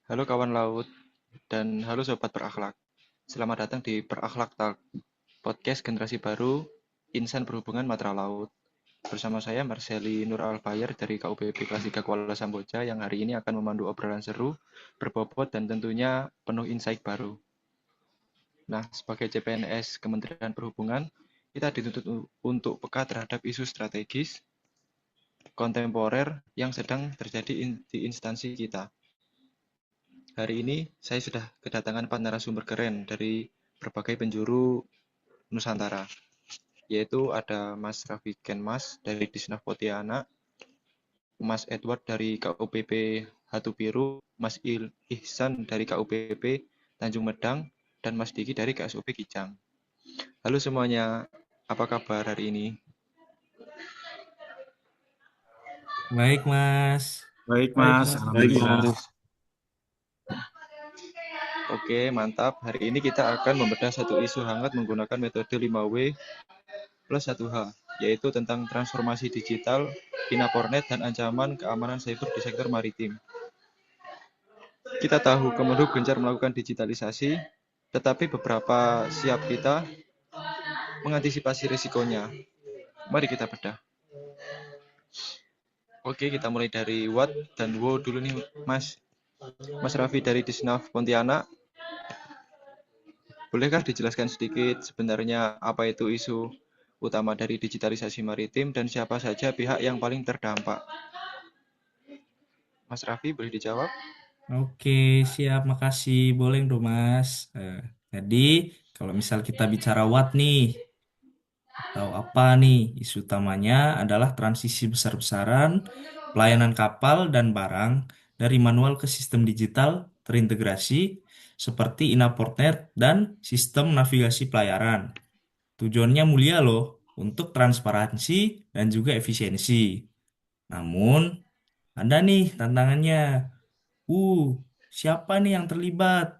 Halo kawan laut dan halo sobat berakhlak. Selamat datang di Berakhlak Talk, podcast generasi baru insan berhubungan matra laut. Bersama saya Marceli Nur Alfayer dari KUPP Kelas 3 Kuala Samboja yang hari ini akan memandu obrolan seru, berbobot dan tentunya penuh insight baru. Nah, sebagai CPNS Kementerian Perhubungan, kita dituntut untuk peka terhadap isu strategis kontemporer yang sedang terjadi di instansi kita. Hari ini saya sudah kedatangan 4 narasumber keren dari berbagai penjuru Nusantara, yaitu ada Mas Raffi Kenmas dari Disnaf Pontianak, Mas Edward dari KUPP Hatu Biru, Mas Ihsan dari KUPP Tanjung Medang, dan Mas Diki dari KSUP Kijang. Halo semuanya, apa kabar hari ini? Baik, Mas. Baik Baik, Mas, Mas. Baik Alhamdulillah. Mas. Oke, mantap. Hari ini kita akan membedah satu isu hangat menggunakan metode 5W plus 1H, yaitu tentang transformasi digital, Inapornet, dan ancaman keamanan cyber di sektor maritim. Kita tahu Kemenhub gencar melakukan digitalisasi, tetapi beberapa siap kita mengantisipasi risikonya. Mari kita bedah. Oke, kita mulai dari what dan wo dulu nih, Mas. Mas Raffi dari Disnaf Pontianak, bolehkah dijelaskan sedikit sebenarnya apa itu isu utama dari digitalisasi maritim dan siapa saja pihak yang paling terdampak? Mas Raffi, boleh dijawab? Oke, siap. Makasih. Boleh dong, Mas. Jadi, kalau misal kita bicara what nih, atau apa nih, isu utamanya adalah transisi besar-besaran pelayanan kapal dan barang dari manual ke sistem digital terintegrasi seperti Inaportnet dan sistem navigasi pelayaran. Tujuannya mulia loh, untuk transparansi dan juga efisiensi. Namun, ada nih tantangannya. Uh, siapa nih yang terlibat?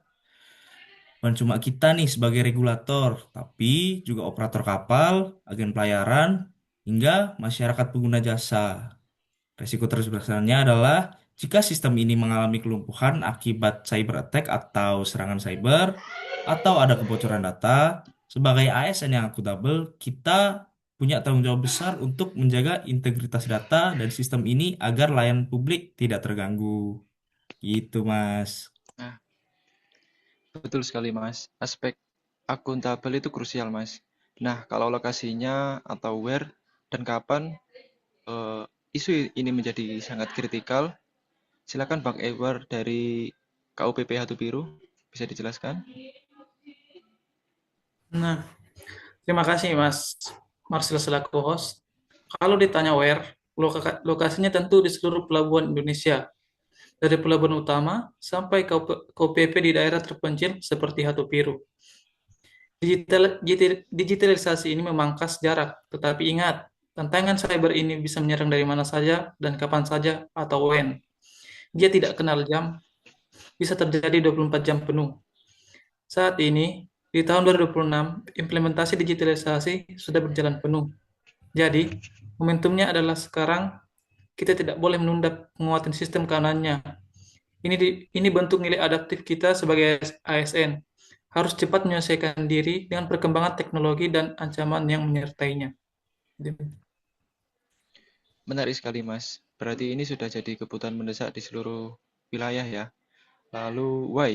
Bukan cuma kita nih sebagai regulator, tapi juga operator kapal, agen pelayaran, hingga masyarakat pengguna jasa. Risiko terbesarnya adalah jika sistem ini mengalami kelumpuhan akibat cyber attack atau serangan cyber, atau ada kebocoran data, sebagai ASN yang akuntabel, kita punya tanggung jawab besar untuk menjaga integritas data dan sistem ini agar layanan publik tidak terganggu. Gitu, Mas. Nah, betul sekali, Mas. Aspek akuntabel itu krusial, Mas. Nah, kalau lokasinya atau where dan kapan eh, isu ini menjadi sangat kritikal, silakan Bang Edward dari KUPP Hatu Biru bisa dijelaskan. Nah, terima kasih Mas Marcel selaku host. Kalau ditanya where, lokasinya tentu di seluruh pelabuhan Indonesia, dari pelabuhan utama sampai ke KPP di daerah terpencil seperti Hatu Piru. Digitalisasi ini memangkas jarak, tetapi ingat, tantangan cyber ini bisa menyerang dari mana saja dan kapan saja atau when. Dia tidak kenal jam, bisa terjadi 24 jam penuh. Saat ini, di tahun 2026, implementasi digitalisasi sudah berjalan penuh. Jadi, momentumnya adalah sekarang kita tidak boleh menunda penguatan sistem keamanannya. Ini bentuk nilai adaptif kita sebagai ASN. Harus cepat menyelesaikan diri dengan perkembangan teknologi dan ancaman yang menyertainya. Menarik sekali, Mas. Berarti ini sudah jadi kebutuhan mendesak di seluruh wilayah ya. Lalu, why?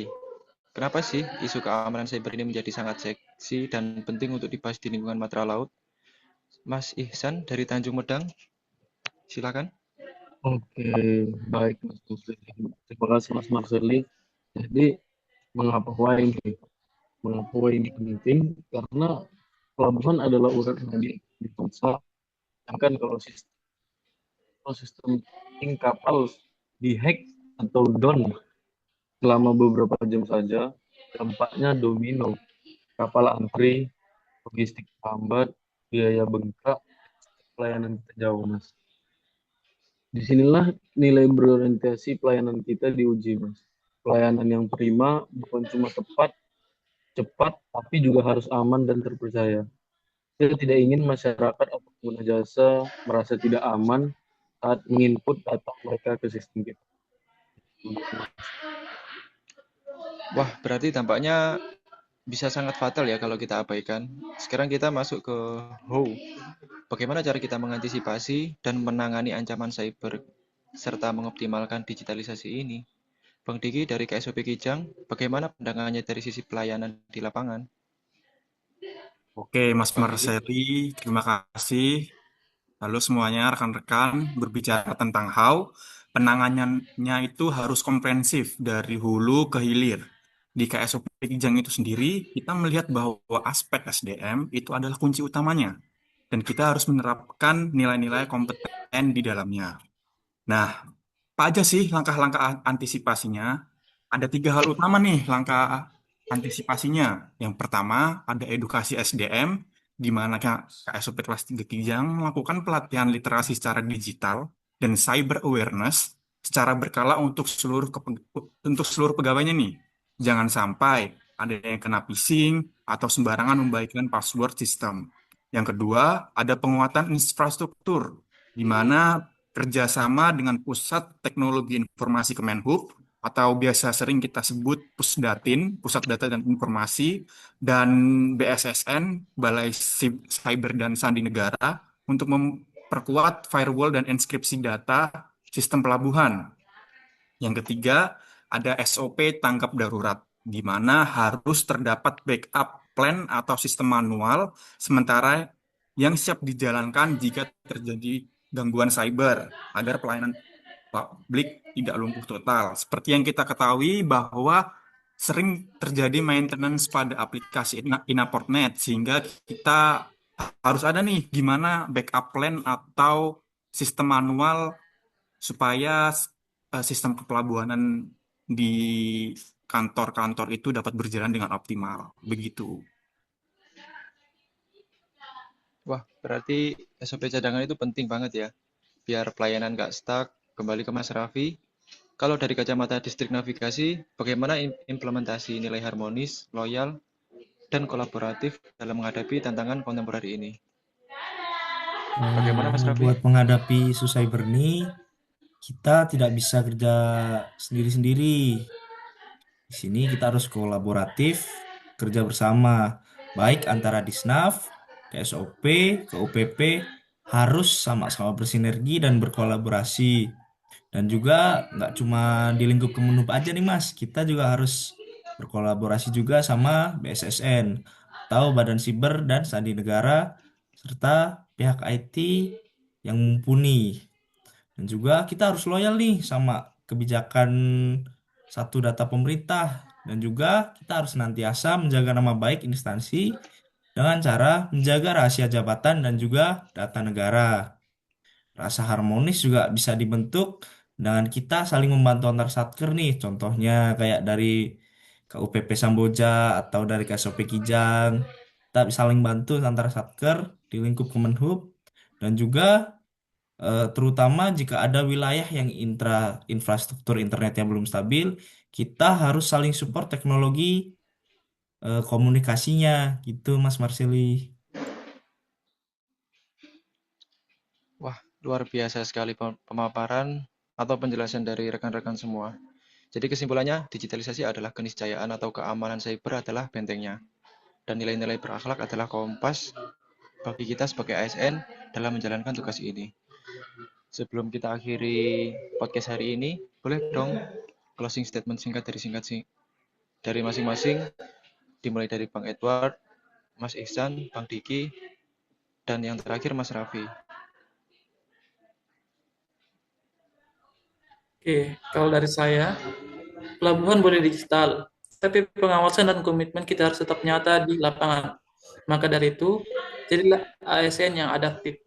Kenapa sih isu keamanan cyber ini menjadi sangat seksi dan penting untuk dibahas di lingkungan matra laut? Mas Ihsan dari Tanjung Medang, silakan. Oke, baik Mas Marceli. Terima kasih Mas Marceli. Jadi mengapa why ini? Mengapa why ini penting? Karena pelabuhan adalah urat nadi di bangsa. Sedangkan kalau sistem ping kapal dihack atau down selama beberapa jam saja, dampaknya domino. Kapal antri, logistik lambat, biaya bengkak, pelayanan kita jauh, Mas. Disinilah nilai berorientasi pelayanan kita diuji, Mas. Pelayanan yang prima bukan cuma tepat, cepat, tapi juga harus aman dan terpercaya. Kita tidak ingin masyarakat atau pengguna jasa merasa tidak aman saat menginput data mereka ke sistem kita. Wah, berarti dampaknya bisa sangat fatal ya kalau kita abaikan. Sekarang kita masuk ke how. Bagaimana cara kita mengantisipasi dan menangani ancaman cyber serta mengoptimalkan digitalisasi ini? Bang Diki dari KSOP Kijang, bagaimana pandangannya dari sisi pelayanan di lapangan? Oke, Mas Bang Diki? Marseli, terima kasih. Halo semuanya, rekan-rekan, berbicara tentang how, penanganannya itu harus komprehensif dari hulu ke hilir. Di KSOP Kijang itu sendiri, kita melihat bahwa aspek SDM itu adalah kunci utamanya, dan kita harus menerapkan nilai-nilai kompeten di dalamnya. Nah, apa aja sih langkah-langkah antisipasinya? Ada 3 hal utama nih langkah antisipasinya. Yang pertama ada edukasi SDM, di mana KSOP kelas 3 Kijang melakukan pelatihan literasi secara digital dan cyber awareness secara berkala untuk seluruh pegawainya nih. Jangan sampai ada yang kena phishing atau sembarangan membagikan password sistem. Yang kedua, ada penguatan infrastruktur, di mana kerjasama dengan Pusat Teknologi Informasi Kemenhub atau biasa sering kita sebut Pusdatin, Pusat Data dan Informasi, dan BSSN, Balai Cyber dan Sandi Negara, untuk memperkuat firewall dan enkripsi data sistem pelabuhan. Yang ketiga, ada SOP tanggap darurat, di mana harus terdapat backup plan atau sistem manual sementara yang siap dijalankan jika terjadi gangguan cyber, agar pelayanan publik tidak lumpuh total. Seperti yang kita ketahui bahwa sering terjadi maintenance pada aplikasi Inaportnet, sehingga kita harus ada nih gimana backup plan atau sistem manual supaya sistem kepelabuhanan di kantor-kantor itu dapat berjalan dengan optimal. Begitu. Wah, berarti SOP cadangan itu penting banget ya, biar pelayanan nggak stuck. Kembali ke Mas Raffi, kalau dari kacamata distrik navigasi, bagaimana implementasi nilai harmonis, loyal, dan kolaboratif dalam menghadapi tantangan kontemporer ini? Bagaimana Mas Raffi? Buat menghadapi isu cyber ini, kita tidak bisa kerja sendiri-sendiri. Di sini kita harus kolaboratif, kerja bersama, baik antara Disnav, KSOP, ke UPP, harus sama-sama bersinergi dan berkolaborasi. Dan juga nggak cuma di lingkup Kemenhub aja nih Mas, kita juga harus berkolaborasi juga sama BSSN atau Badan Siber dan Sandi Negara serta pihak IT yang mumpuni. Dan juga kita harus loyal nih sama kebijakan satu data pemerintah. Dan juga kita harus senantiasa menjaga nama baik instansi dengan cara menjaga rahasia jabatan dan juga data negara. Rasa harmonis juga bisa dibentuk dengan kita saling membantu antar satker nih. Contohnya kayak dari KUPP Samboja atau dari KSOP Kijang. Kita bisa saling bantu antar satker di lingkup Kemenhub. Dan juga terutama jika ada wilayah yang infrastruktur internetnya belum stabil, kita harus saling support teknologi komunikasinya gitu Mas Marsili. Wah, luar biasa sekali pemaparan atau penjelasan dari rekan-rekan semua. Jadi kesimpulannya, digitalisasi adalah keniscayaan atau keamanan cyber adalah bentengnya. Dan nilai-nilai berakhlak adalah kompas bagi kita sebagai ASN dalam menjalankan tugas ini. Sebelum kita akhiri podcast hari ini, boleh dong closing statement singkat dari masing-masing, dimulai dari Bang Edward, Mas Ihsan, Bang Diki, dan yang terakhir Mas Raffi. Oke, kalau dari saya, pelabuhan boleh digital, tapi pengawasan dan komitmen kita harus tetap nyata di lapangan. Maka dari itu, jadilah ASN yang adaptif.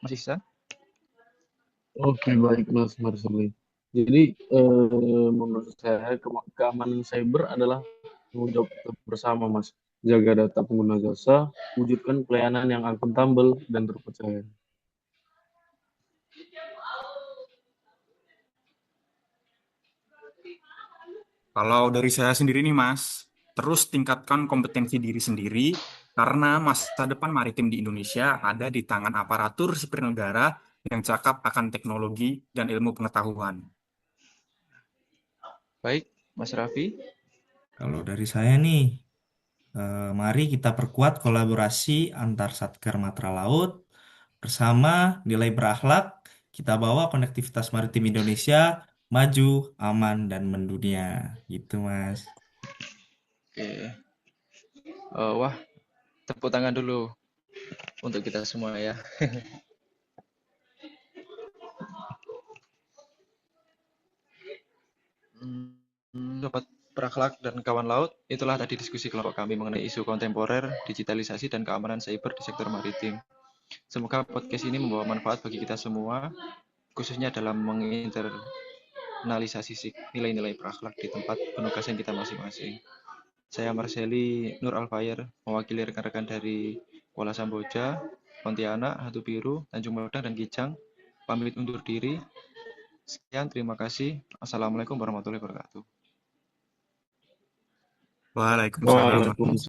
Mas Ihsan? Oke, baik Mas Marsali. Jadi menurut saya keamanan cyber adalah tanggung jawab kita bersama, Mas. Jaga data pengguna jasa, wujudkan pelayanan yang akuntabel dan terpercaya. Kalau dari saya sendiri nih Mas, terus tingkatkan kompetensi diri sendiri Karena masa depan maritim di Indonesia ada di tangan aparatur sipil negara yang cakap akan teknologi dan ilmu pengetahuan. Baik, Mas Raffi. Kalau dari saya nih, mari kita perkuat kolaborasi antar Satker Matra Laut bersama nilai berakhlak. Kita bawa konektivitas maritim Indonesia maju, aman, dan mendunia. Gitu, Mas. Oke. Wah, tepuk tangan dulu untuk kita semua ya. Sobat berakhlak dan kawan laut, itulah tadi diskusi kelompok kami mengenai isu kontemporer, digitalisasi, dan keamanan cyber di sektor maritim. Semoga podcast ini membawa manfaat bagi kita semua, khususnya dalam menginternalisasi nilai-nilai berakhlak di tempat penugasan kita masing-masing. Saya Marceli Nur Alfayer, mewakili rekan-rekan dari Kuala Samboja, Pontianak, Hatu Biru, Tanjung Medang, dan Kijang. Pamit undur diri. Sekian, terima kasih. Assalamualaikum warahmatullahi wabarakatuh. Waalaikumsalam. Waalaikumsalam.